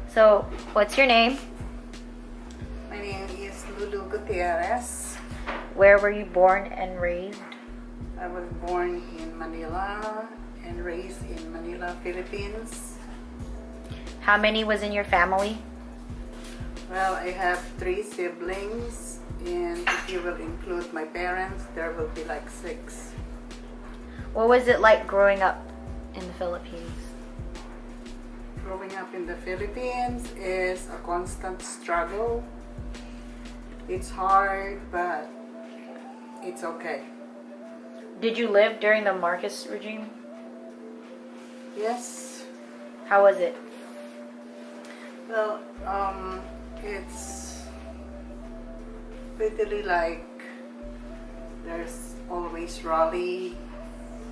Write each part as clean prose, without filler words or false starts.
So, what's your name? My name is Lulu Gutierrez. Where were you born and raised? I was born in Manila and raised in Manila, Philippines. How many was in your family? Well, I have 3 siblings, and if you will include my parents, there will be like 6. What was it like growing up in the Philippines? Growing up in the Philippines is a constant struggle. It's hard, but it's okay. Did you live during the Marcos regime? Yes. How was it? Well, it's pretty like there's always rally.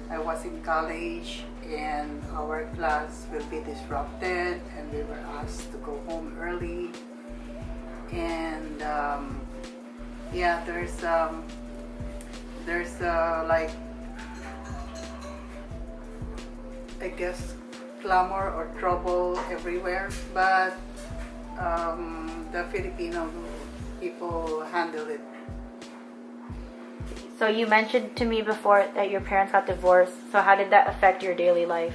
I was in college and our class will be disrupted and we were asked to go home early. And yeah, there's like, I guess, clamor or trouble everywhere, but the Filipino people handle it. So you mentioned to me before that your parents got divorced. So how did that affect your daily life?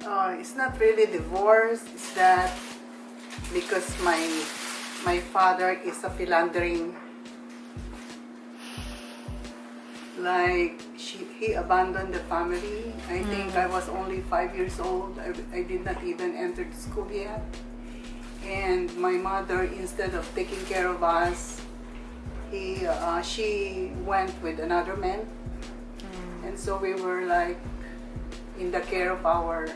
It's not really divorce. It's that because my father is a philandering, like he abandoned the family. I think I was only 5 years old. I did not even enter the school yet. And my mother, instead of taking care of us, she went with another man. And so we were like in the care of our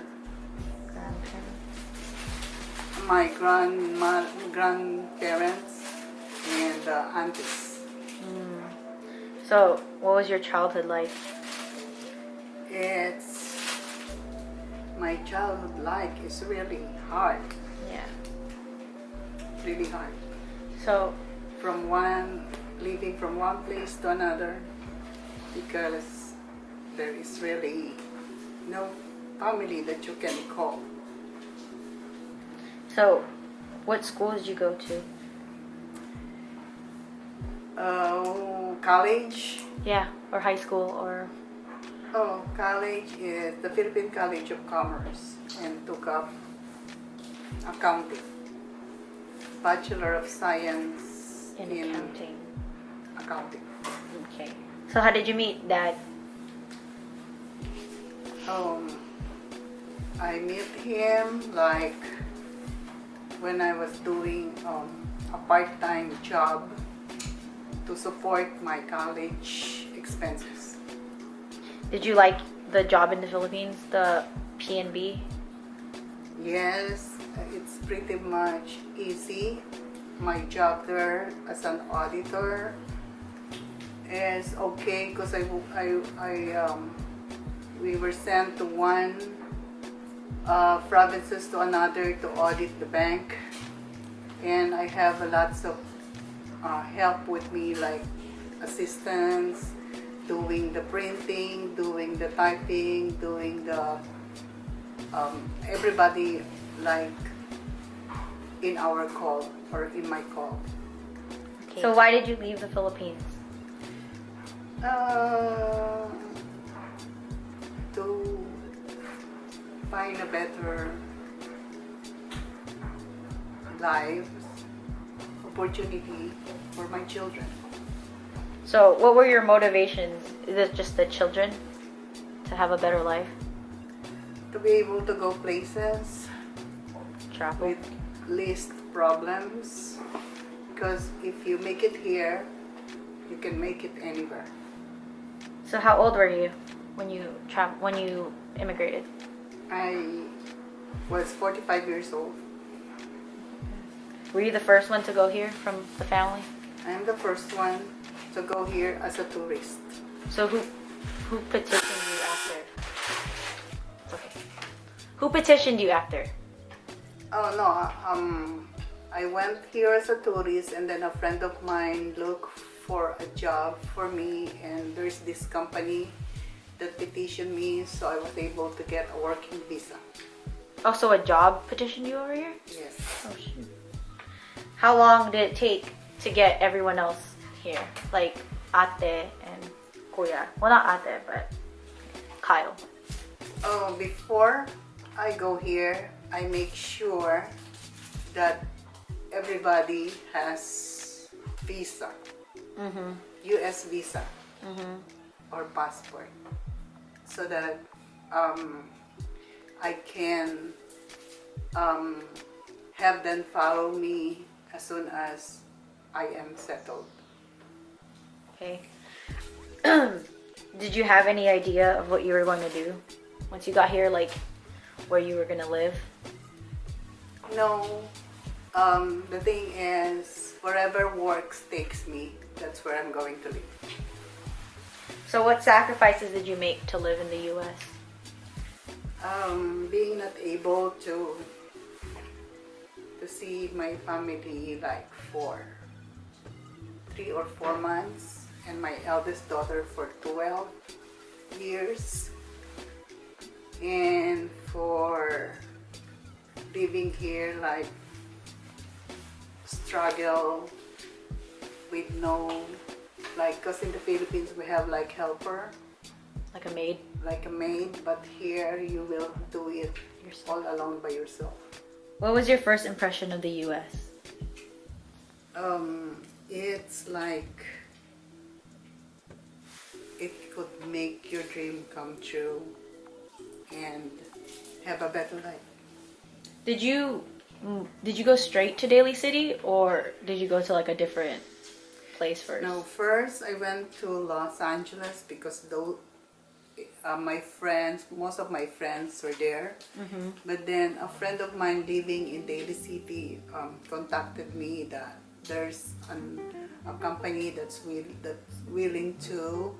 my grandparents and aunties. So what was your childhood like? My childhood life is really hard. Yeah. Really hard. So Living from one place to another, because there is really no family that you can call. So what school did you go to? College. Yeah, or high school or... College is the Philippine College of Commerce and took up accounting. Bachelor of Science in accounting. Accounting. Okay. So how did you meet Dad? I met him like when I was doing a part-time job to support my college expenses. Did you like the job in the Philippines, the PNB? Yes, it's pretty much easy. My job there as an auditor is okay because we were sent to one provinces to another to audit the bank, and I have lots of help with me, like assistants, doing the printing, doing the typing, doing the everybody like in our call or in my call. Okay. So why did you leave the Philippines? To find a better life opportunity for my children. So what were your motivations? Is it just the children to have a better life? To be able to go places Travel? with least problems, because if you make it here, you can make it anywhere. So how old were you when you immigrated? I was 45 years old. Were you the first one to go here from the family? I'm the first one to go here as a tourist. So who petitioned you after? Okay. Who petitioned you after? Oh no, I went here as a tourist, and then a friend of mine looked for a job for me, and there's this company that petitioned me, so I was able to get a working visa. Oh, so a job petitioned you over here? Yes. Oh, shoot. How long did it take to get everyone else here? Like ate and kuya. Well, not ate, but Kyle. Oh, before I go here, I make sure that everybody has visa, U.S. visa or passport, so that I can have them follow me as soon as I am settled. Okay. Did you have any idea of what you were going to do once you got here, like where you were going to live? No, the thing is, wherever work takes me, that's where I'm going to live. So what sacrifices did you make to live in the U.S.? Being not able to see my family like for 3 or 4 months, and my eldest daughter for 12 years, and for living here like struggle with no, like, because in the Philippines we have like helper, Like a maid? like a maid, but here you will do it all alone by yourself. What was your first impression of the U.S.? It's like it could make your dream come true and have a better life. Did you go straight to Daly City, or did you go to like a different place first? No, first I went to Los Angeles because my friends, most of my friends were there. But then a friend of mine living in Daly City contacted me that there's a company that's willing to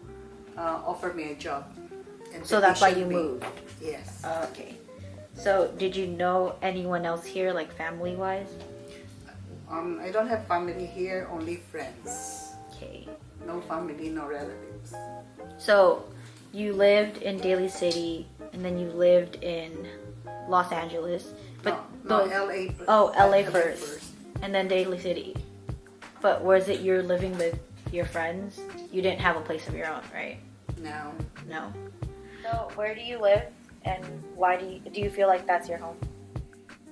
offer me a job. And So that's why you petition me. moved? Yes. Okay. So did you know anyone else here, like family-wise? I don't have family here, only friends. Okay. No family, no relatives. So you lived in Daly City, and then you lived in Los Angeles. But no, those- LA. Oh, LA first, and then Daly City. But was it you're living with your friends? You didn't have a place of your own, right? No. No. So where do you live, and why do you feel like that's your home?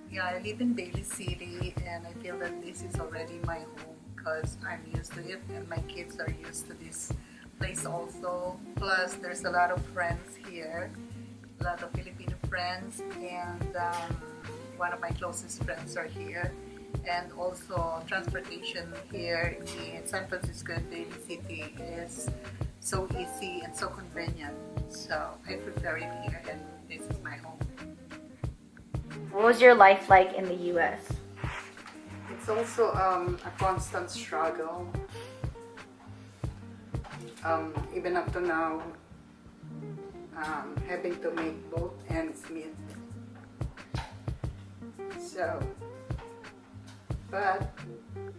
Yeah, I live in Daly City, and I feel that this is already my home because I'm used to it, and my kids are used to this place also. Plus, there's a lot of friends here, a lot of Filipino friends, and one of my closest friends are here. And also, transportation here in San Francisco and Daly City is so easy and so convenient. So I prefer it here, and this is my home. What was your life like in the U.S.? It's also a constant struggle. Even up to now, having to make both ends meet. So, but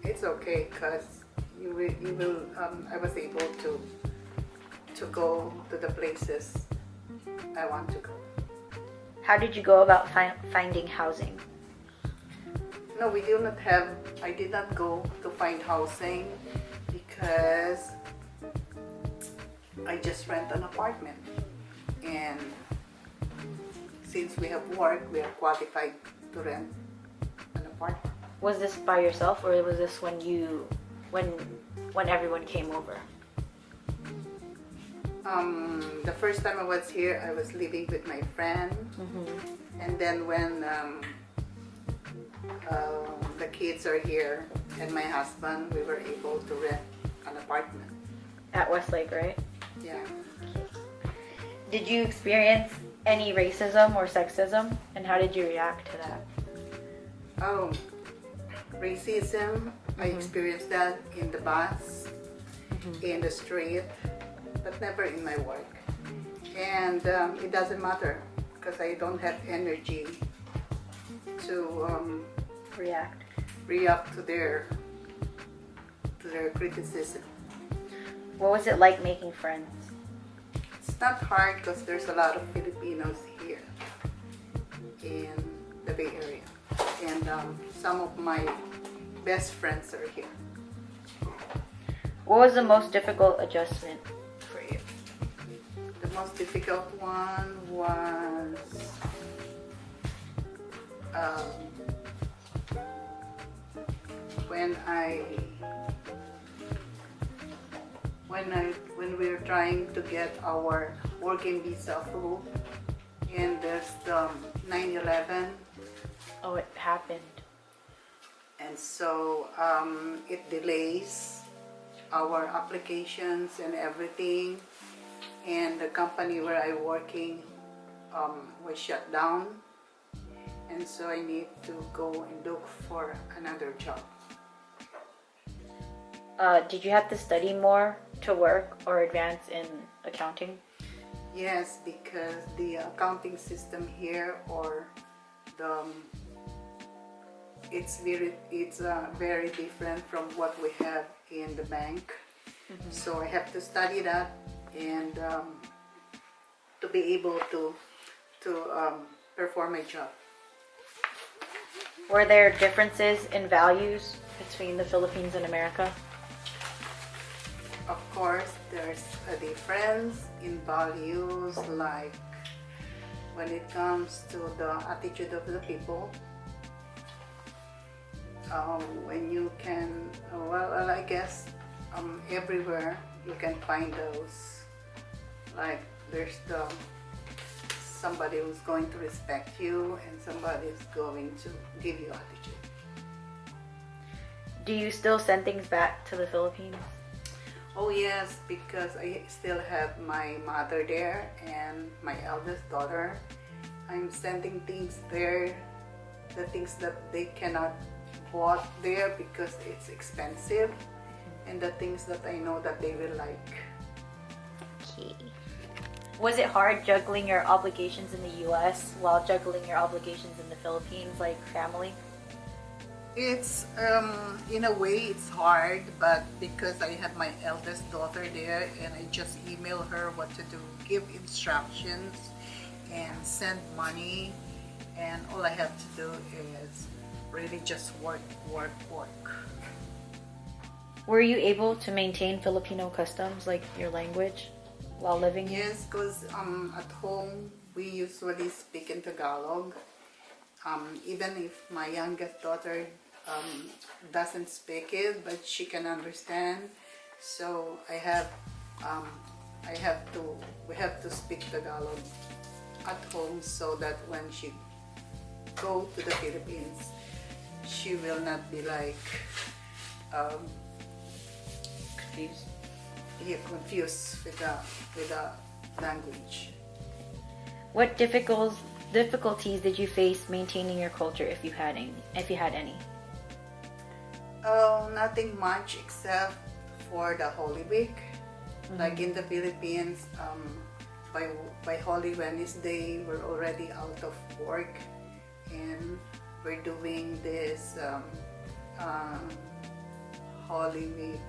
it's okay because I was able to go to the places I want to go. How did you go about finding housing? No, I did not go to find housing because I just rent an apartment. And since we have work, we are qualified to rent an apartment. Was this by yourself, or was this when everyone came over? The first time I was here, I was living with my friend. And then when the kids are here and my husband, we were able to rent an apartment. At Westlake, right? Yeah. Did you experience any racism or sexism, and how did you react to that? Oh, racism, I experienced that in the bus, in the street, but never in my work. And it doesn't matter because I don't have energy to react to their criticism. What was it like making friends? It's not hard because there's a lot of Filipinos here. And Bay Area. And some of my best friends are here. What was the most difficult adjustment for you? The most difficult one was when we were trying to get our working visa approved, and there's the 9/11, Oh, it happened. and so it delays our applications and everything, and the company where I'm working was shut down, and so I need to go and look for another job. Did you have to study more to work or advance in accounting? Yes, because the accounting system here, or the it's very different from what we have in the bank. So I have to study that, and to be able to perform my job. Were there differences in values between the Philippines and America? Of course, there's a difference in values, like when it comes to the attitude of the people. When you can, well, I guess everywhere you can find those. Like there's somebody who's going to respect you, and somebody is going to give you attitude. Do you still send things back to the Philippines? Oh yes, because I still have my mother there and my eldest daughter. I'm sending things there, the things that they cannot bought there because it's expensive, and the things that I know that they will like. Okay. Was it hard juggling your obligations in the US while juggling your obligations in the Philippines, like family? It's in a way it's hard, but because I have my eldest daughter there, and I just email her what to do, give instructions and send money, and all I have to do is really just work. Were you able to maintain Filipino customs, like your language, while living here? Yes, because at home we usually speak in Tagalog. Even if my youngest daughter doesn't speak it, but she can understand. So we have to speak Tagalog at home, so that when she go to the Philippines, she will not be like confused with the language. What difficulties did you face maintaining your culture, if you had any? Nothing much except for the Holy Week. Like in the Philippines, by Holy Wednesday, we're already out of work, and we're doing this Holy Week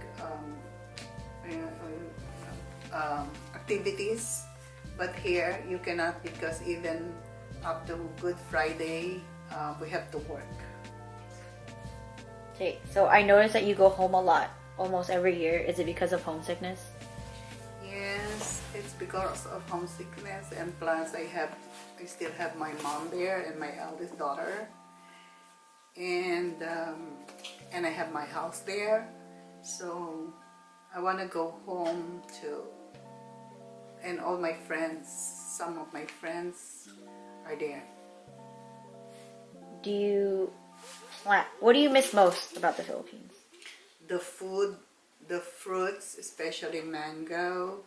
activities. But here you cannot, because even up to Good Friday, we have to work. Okay, so I noticed that you go home a lot, almost every year. Is it because of homesickness? Yes, it's because of homesickness, and plus I still have my mom there and my eldest daughter, and I have my house there, so I want to go home too. And all my friends, some of my friends are there. What do you miss most about the Philippines? The food, the fruits, especially mango,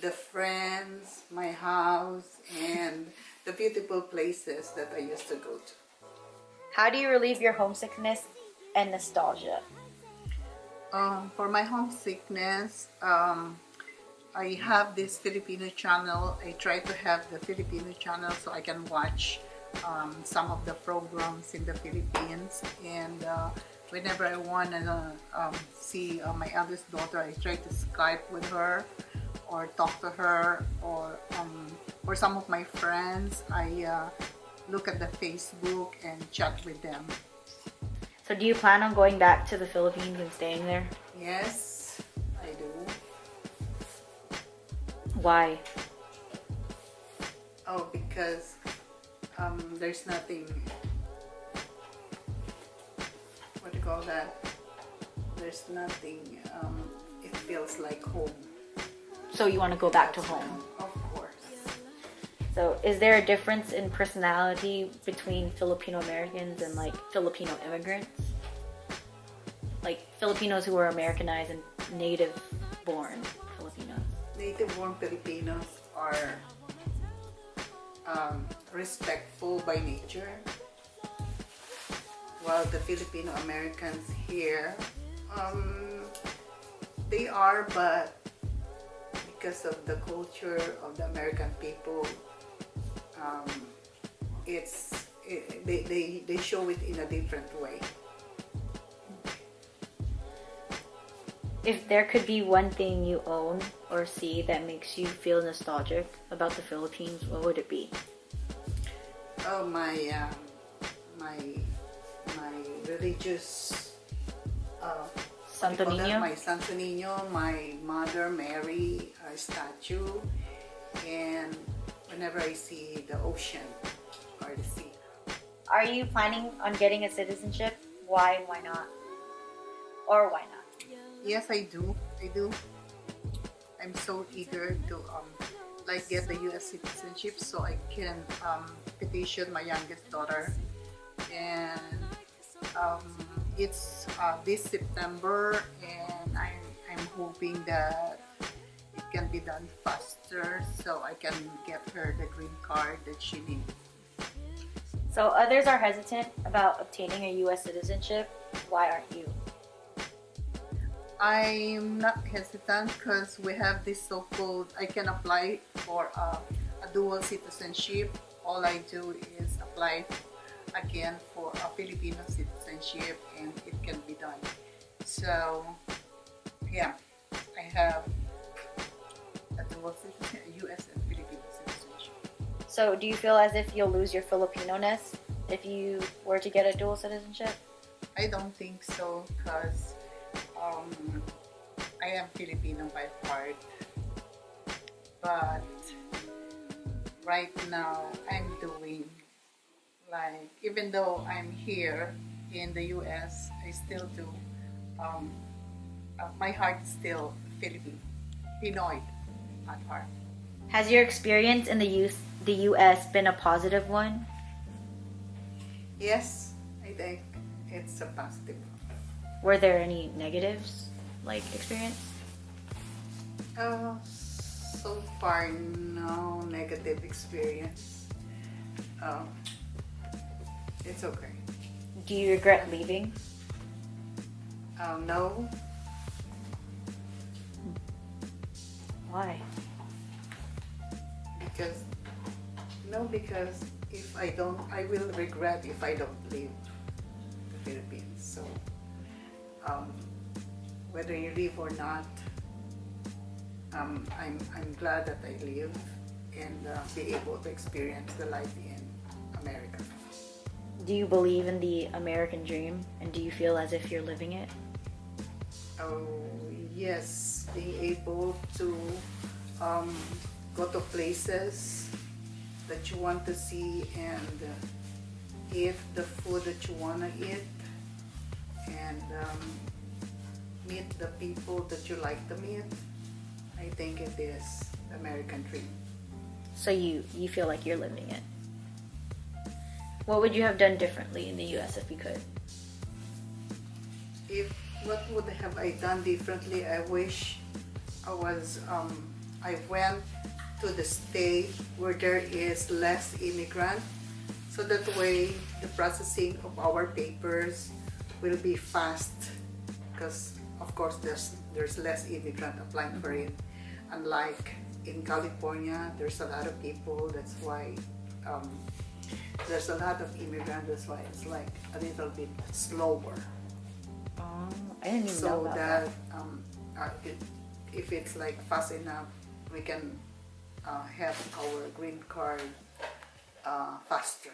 the friends, my house, and the beautiful places that I used to go to. How do you relieve your homesickness and nostalgia? For my homesickness, I have this Filipino channel. I try to have the Filipino channel so I can watch some of the programs in the Philippines, and whenever I want to see my eldest daughter, I try to Skype with her or talk to her, or some of my friends, I look at the Facebook and chat with them. So do you plan on going back to the Philippines and staying there? Yes, I do. Why? Oh, because there's nothing, what do you call that? There's nothing, it feels like home. So you want to go back to That's home? Of course. So is there a difference in personality between Filipino Americans and like Filipino immigrants? Like Filipinos who are Americanized and native born Filipinos. Native-born Filipinos are respectful by nature, while the Filipino Americans here, they are, but because of the culture of the American people, they show it in a different way. If there could be one thing you own or see that makes you feel nostalgic about the Philippines, what would it be? Oh, my religious Santo what do you call that? Niño? My Santo Niño, my Mother Mary statue, and whenever I see the ocean or the sea. Are you planning on getting a citizenship? Why and why not? Or why not? Yes, I do. I'm so eager to like get the U.S. citizenship so I can petition my youngest daughter, and it's this September, and I'm hoping that it can be done faster so I can get her the green card that she needs. So others are hesitant about obtaining a U.S. citizenship. Why aren't you? I'm not hesitant because we have this so-called, I can apply for a dual citizenship. All I do is apply again for a Filipino citizenship and it can be done. So yeah, I have a dual citizenship, US and Filipino citizenship. So do you feel as if you'll lose your Filipino-ness if you were to get a dual citizenship? I don't think so because I am Filipino by heart, but right now I'm doing like, even though I'm here in the US, I still do, my heart is still Filipino, Pinoy at heart. Has your experience in the U.S. been a positive one? Yes, I think it's a positive one. Were there any negatives, like experience? So far, no negative experience. It's okay. Do you regret leaving? No. Why? Because if I don't, I will regret if I don't leave the Philippines. So, whether you leave or not, I'm glad that I live and be able to experience the life in America. Do you believe in the American dream, and do you feel as if you're living it? Oh yes, being able to go to places that you want to see and eat the food that you want to eat and meet the people that you like to meet. I think it is the American dream. So you feel like you're living it. What would you have done differently in the U.S. if you could? What would have I done differently? I wish I went to the state where there is less immigrant, so that way the processing of our papers will be fast, because of course there's less immigrant applying for it. Unlike in California, there's a lot of people, that's why there's a lot of immigrants, that's why it's like a little bit slower. Oh, I didn't even know So about that if it's like fast enough, we can have our green card faster.